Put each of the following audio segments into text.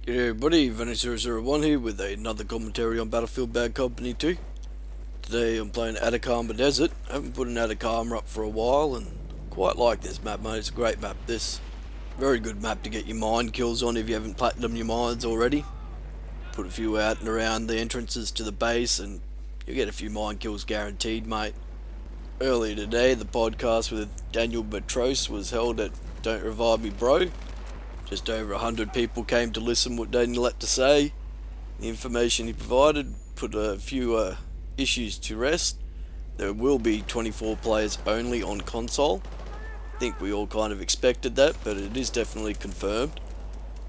G'day everybody, zh1nt0 here with another commentary on Battlefield Bad Company 2. Today I'm playing Atacama Desert. I haven't put an Atacama up for a while and quite like this map, mate. It's a great map, this. Very good map to get your mine kills on if you haven't platinumed your mines already. Put a few out and around the entrances to the base and you'll get a few mine kills guaranteed, mate. Earlier today the podcast with Daniel Batros was held at Don't Revive Me Bro. Just over 100 people came to listen what Daniel had to say. The information he provided put a few issues to rest. There will be 24 players only on console. I think we all kind of expected that, but it is definitely confirmed.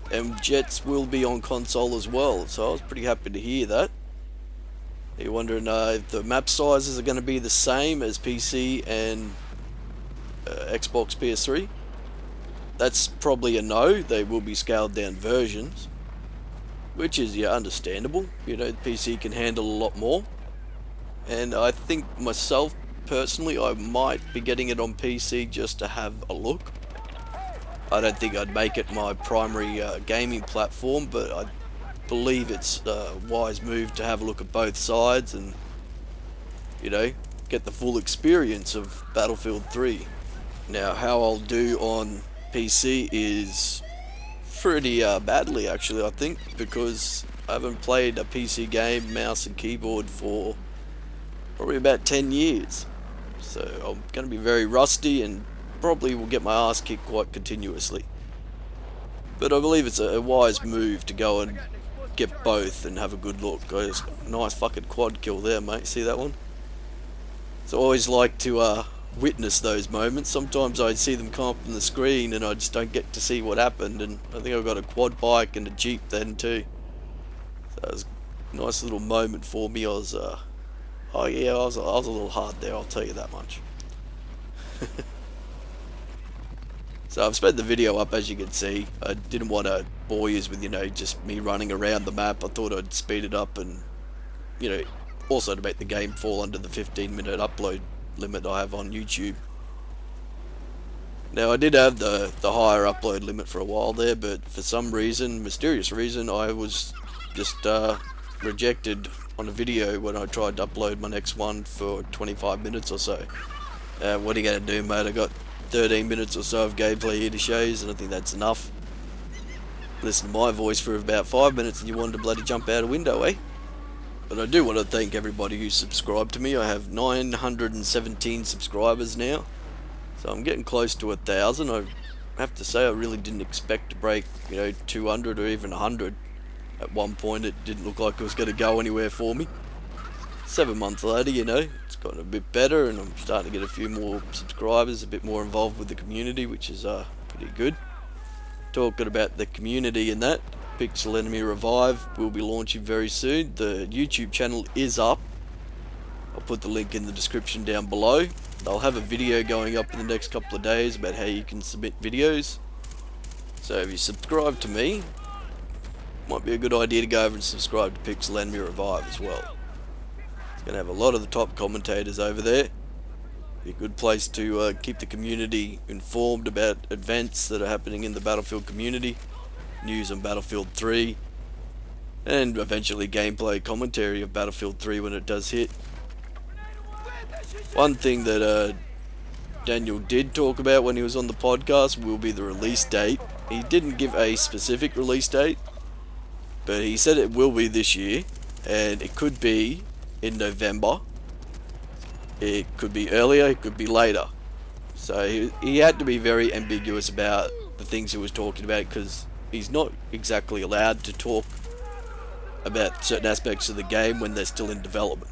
And Jets will be on console as well, so I was pretty happy to hear that. You're wondering if the map sizes are going to be the same as PC and Xbox PS3? That's probably a no. They will be scaled down versions, which is understandable. The PC can handle a lot more, and I think myself personally I might be getting it on PC just to have a look. I don't think I'd make it my primary gaming platform, but I believe it's a wise move to have a look at both sides and get the full experience of Battlefield 3. Now, how I'll do on PC is pretty badly actually, I think, because I haven't played a PC game, mouse and keyboard, for probably about 10 years. So I'm going to be very rusty and probably will get my ass kicked quite continuously. But I believe it's a wise move to go and get both and have a good look. Guys, nice fucking quad kill there, mate. See that one? So I always like to witness those moments. Sometimes I see them come up on the screen and I just don't get to see what happened, and I think I got a quad bike and a Jeep then too. So it was a nice little moment for me. I was a little hard there, I'll tell you that much. So I've sped the video up, as you can see. I didn't want to bore you with just me running around the map. I thought I'd speed it up and also to make the game fall under the 15-minute upload limit I have on YouTube. Now, I did have the higher upload limit for a while there, but for some reason, mysterious reason, I was just rejected on a video when I tried to upload my next one for 25 minutes or so. What are you going to do, mate? I got 13 minutes or so of gameplay here to show you, and I think that's enough. Listen to my voice for about 5 minutes and you wanted to bloody jump out a window, eh? But I do want to thank everybody who subscribed to me. I have 917 subscribers now, so I'm getting close to 1,000. I have to say I really didn't expect to break 200 or even 100. At one point it didn't look like it was going to go anywhere for me. 7 months later, it's gotten a bit better and I'm starting to get a few more subscribers, a bit more involved with the community, which is pretty good. Talking about the community and that, Pixel Enemy Revive will be launching very soon. The YouTube channel is up. I'll put the link in the description down below. I'll have a video going up in the next couple of days about how you can submit videos. So if you subscribe to me, might be a good idea to go over and subscribe to Pixel Enemy Revive as well. It's going to have a lot of the top commentators over there. Be a good place to keep the community informed about events that are happening in the Battlefield community, news on Battlefield 3, and eventually gameplay commentary of Battlefield 3 when it does hit. One thing that Daniel did talk about when he was on the podcast will be the release date. He didn't give a specific release date, but he said it will be this year, and it could be in November. It could be earlier, it could be later. So he had to be very ambiguous about the things he was talking about, because he's not exactly allowed to talk about certain aspects of the game when they're still in development.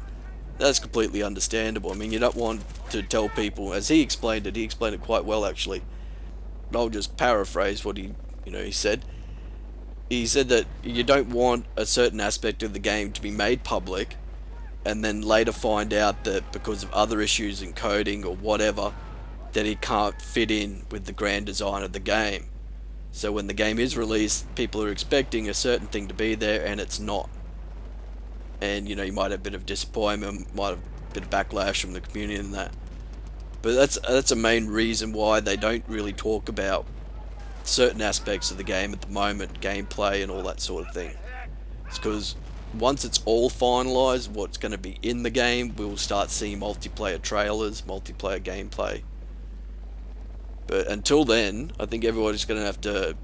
That's completely understandable. I mean, you don't want to tell people, as he explained it quite well actually. But I'll just paraphrase what he said. He said that you don't want a certain aspect of the game to be made public and then later find out that because of other issues in coding or whatever, that it can't fit in with the grand design of the game. So when the game is released, people are expecting a certain thing to be there and it's not. And you might have a bit of disappointment, might have a bit of backlash from the community and that. But that's a main reason why they don't really talk about certain aspects of the game at the moment, gameplay and all that sort of thing. It's because once it's all finalised, what's going to be in the game, we'll start seeing multiplayer trailers, multiplayer gameplay. But until then, I think everybody's going to have to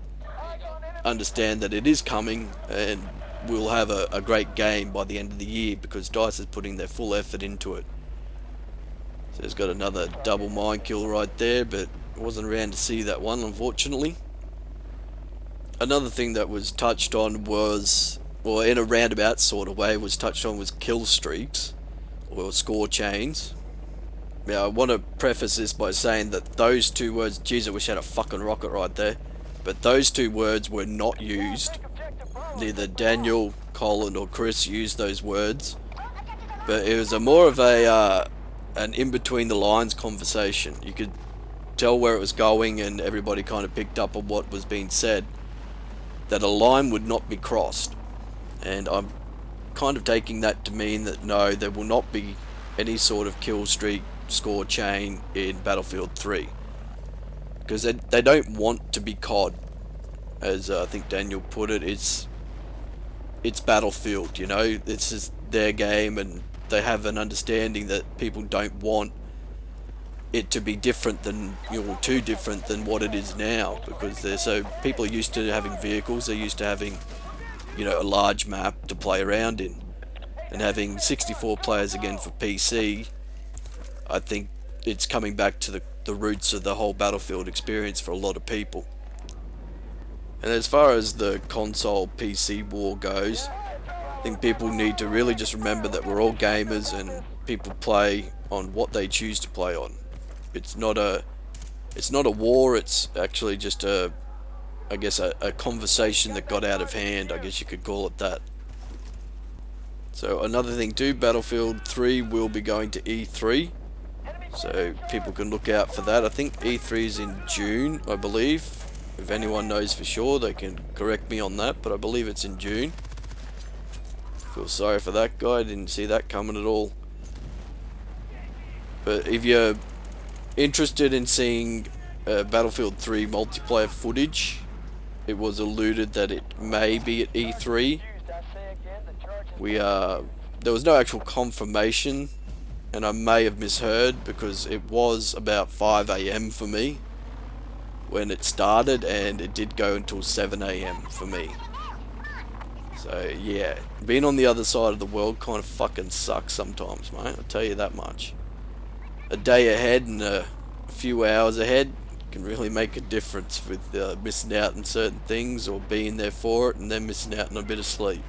understand that it is coming, and we'll have a great game by the end of the year because DICE is putting their full effort into it. So it's got another double mind kill right there, but I wasn't around to see that one, unfortunately. Another thing that was touched on was, or in a roundabout sort of way was touched on, was kill streaks or score chains. Now, I want to preface this by saying that those two words, geez, I wish I had a fucking rocket right there, but those two words were not used. Neither Daniel, Colin or Chris used those words, but it was a more of an in-between the lines conversation. You could tell where it was going, and everybody kind of picked up on what was being said, that a line would not be crossed. And I'm kind of taking that to mean that no, there will not be any sort of kill streak score chain in Battlefield 3, because they don't want to be COD, as I think Daniel put it. It's Battlefield, you know, this is their game, and they have an understanding that people don't want it to be different than, you know, too different than what it is now, because people are used to having vehicles, they're used to having, you know, a large map to play around in, and having 64 players again for PC, I think it's coming back to the roots of the whole Battlefield experience for a lot of people. And as far as the console PC war goes, I think people need to really just remember that we're all gamers and people play on what they choose to play on. It's not a war, it's actually just a conversation that got out of hand, I guess you could call it that. So another thing too, Battlefield 3 will be going to E3, so people can look out for that. I think E3 is in June, I believe. If anyone knows for sure, they can correct me on that, but I believe it's in June. Feel sorry for that guy, didn't see that coming at all. But if you're interested in seeing Battlefield 3 multiplayer footage, it was alluded that it may be at E3. There was no actual confirmation, and I may have misheard, because it was about 5 AM for me when it started, and it did go until 7 AM for me. So yeah, being on the other side of the world kind of fucking sucks sometimes, mate, I'll tell you that much. A day ahead and a few hours ahead can really make a difference with missing out on certain things, or being there for it and then missing out on a bit of sleep.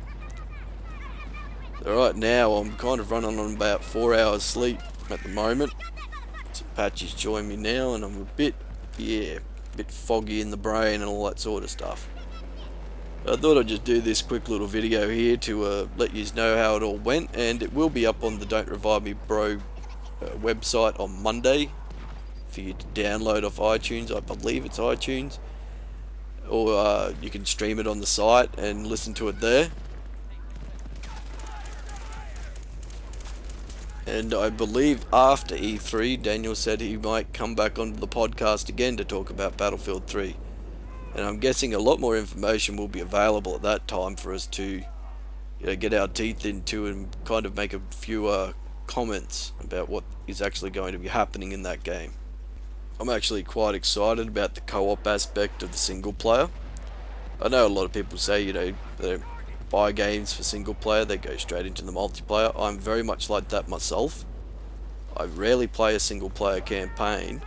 So right now I'm kind of running on about 4 hours sleep at the moment. So Patchy's joined me now, and I'm a bit foggy in the brain and all that sort of stuff. I thought I'd just do this quick little video here to let you know how it all went, and it will be up on the Don't Revive Me Bro website on Monday for you to download off iTunes. I believe it's iTunes, or you can stream it on the site and listen to it there. And I believe after E3, Daniel said he might come back onto the podcast again to talk about Battlefield 3. And I'm guessing a lot more information will be available at that time for us to, you know, get our teeth into and kind of make a few comments about what is actually going to be happening in that game. I'm actually quite excited about the co-op aspect of the single player. I know a lot of people say, you know, they don't buy games for single player, they go straight into the multiplayer. I'm very much like that myself. I rarely play a single player campaign.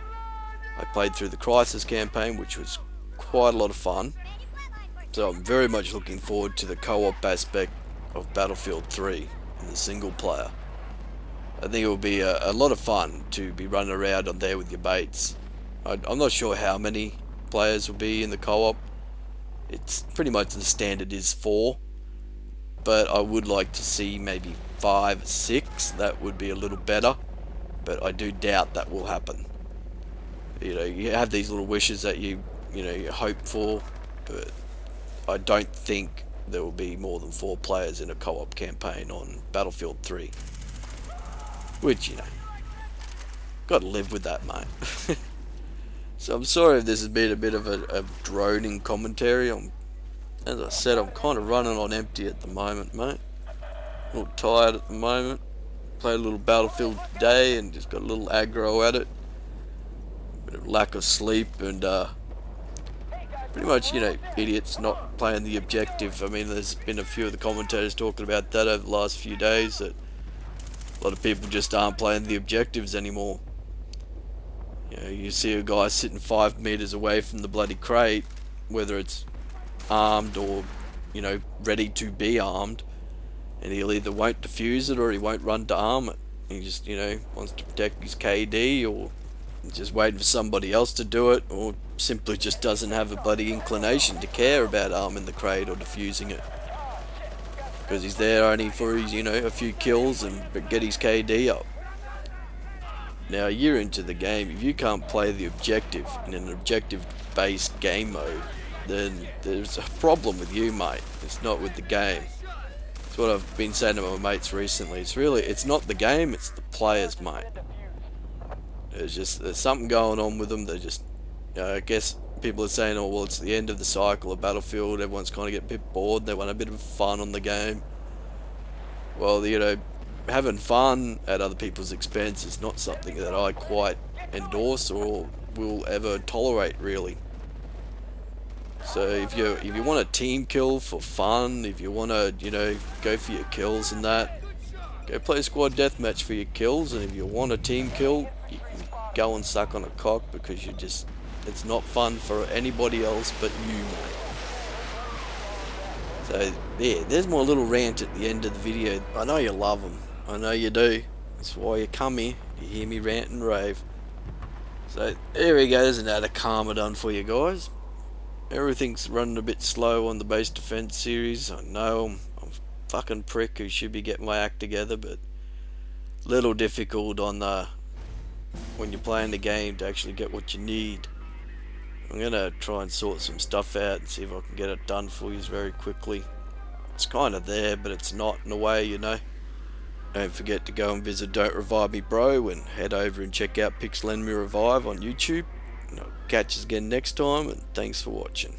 I played through the Crisis campaign, which was quite a lot of fun. So I'm very much looking forward to the co-op aspect of Battlefield 3 in the single player. I think it will be a lot of fun to be running around on there with your mates. I'm not sure how many players will be in the co-op. It's pretty much the standard is 4, but I would like to see maybe 5, 6. That would be a little better, but I do doubt that will happen. You know, you have these little wishes that you hope for, but I don't think there will be more than 4 players in a co-op campaign on Battlefield 3. Which, you know, got to live with that, mate. So I'm sorry if this has been a bit of a droning commentary. As I said, I'm kind of running on empty at the moment, mate. A little tired at the moment. Played a little Battlefield today and just got a little aggro at it. Bit of lack of sleep and pretty much, idiots not playing the objective. I mean, there's been a few of the commentators talking about that over the last few days, that a lot of people just aren't playing the objectives anymore. You see a guy sitting 5 meters away from the bloody crate, whether it's armed or, ready to be armed, and he'll either won't defuse it or he won't run to arm it. He just, wants to protect his KD, or just waiting for somebody else to do it, or simply just doesn't have a bloody inclination to care about arming the crate or defusing it. Because he's there only for his, a few kills and get his KD up. Now, a year into the game, if you can't play the objective in an objective-based game mode, then there's a problem with you, mate. It's not with the game. It's what I've been saying to my mates recently. It's not the game, it's the players, mate. There's something going on with them. They're just, I guess people are saying, oh, well, it's the end of the cycle of Battlefield. Everyone's kind of getting a bit bored. They want a bit of fun on the game. Well, having fun at other people's expense is not something that I quite endorse or will ever tolerate, really. So if you want a team kill for fun, if you want to, go for your kills and that, go play squad deathmatch for your kills. And if you want a team kill, you can go and suck on a cock, because it's not fun for anybody else but you, mate. So yeah, there's my little rant at the end of the video. I know you love them. I know you do. That's why you come here. You hear me rant and rave. So there we go. There's another karma done for you guys. Everything's running a bit slow on the base defense series. I know I'm a fucking prick who should be getting my act together, but little difficult on when you're playing the game to actually get what you need. I'm gonna try and sort some stuff out and see if I can get it done for you very quickly. It's kind of there, but it's not in a way, Don't forget to go and visit Don't Revive Me Bro, and head over and check out Pixel Enemy Revive on YouTube. And I'll catch us again next time, and thanks for watching.